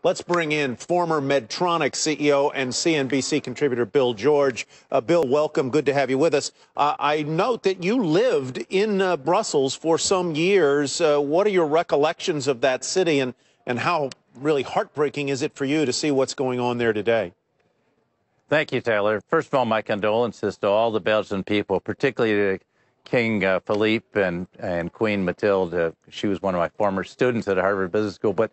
Let's bring in former Medtronic CEO and CNBC contributor Bill George. Bill, welcome. Good to have you with us. I note that you lived in Brussels for some years. What are your recollections of that city, and how really heartbreaking is it for you to see what's going on there today? Thank you, Taylor. First of all, my condolences to all the Belgian people, particularly to King Philippe and Queen Mathilde. She was one of my former students at Harvard Business School. But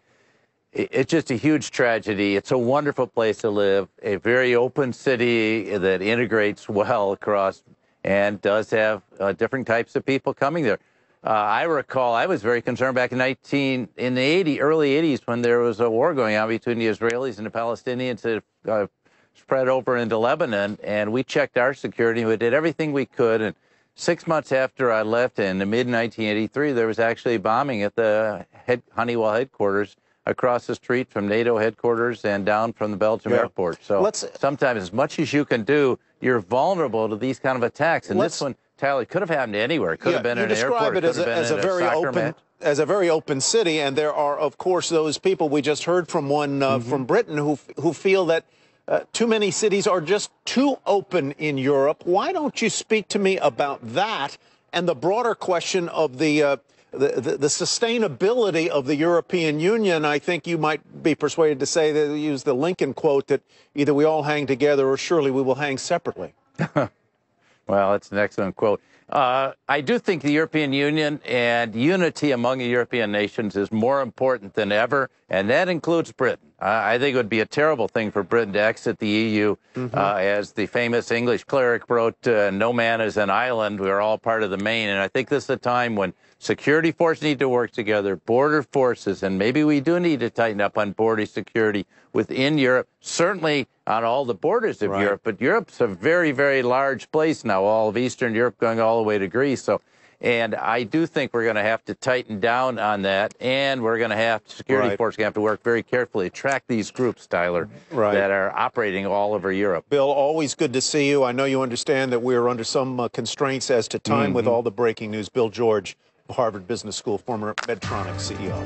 it's just a huge tragedy. It's a wonderful place to live, a very open city that integrates well across and does have different types of people coming there. I recall I was very concerned back in the early 80s when there was a war going on between the Israelis and the Palestinians that spread over into Lebanon, and we checked our security. We did everything we could, and 6 months after I left in the mid-1983, there was actually bombing at the Honeywell headquarters across the street from NATO headquarters and down from the Belgium airport. So sometimes, as much as you can do, you're vulnerable to these kind of attacks. And this one, Tyler, could have happened anywhere. It could have been in an airport. It could have been as a very open city, and there are, of course, those people. We just heard from one from Britain who feel that too many cities are just too open in Europe. Why don't you speak to me about that and the broader question of the sustainability of the European Union? I think you might be persuaded to say that, use the Lincoln quote, that either we all hang together or surely we will hang separately. Well, that's an excellent quote. I do think the European Union and unity among the European nations is more important than ever, and that includes Britain. I think it would be a terrible thing for Britain to exit the EU. As the famous English cleric wrote, no man is an island. We're all part of the main. And I think this is a time when security forces need to work together, border forces, and maybe we do need to tighten up on border security within Europe, certainly on all the borders of Europe. But Europe's a very, very large place now, all of Eastern Europe going all the way to Greece. And I do think we're going to have to tighten down on that, and we're going to have security forces going to have to work very carefully to track these groups, Tyler, that are operating all over Europe. Bill, always good to see you. I know you understand that we're under some constraints as to time with all the breaking news. Bill George, Harvard Business School, former Medtronic CEO.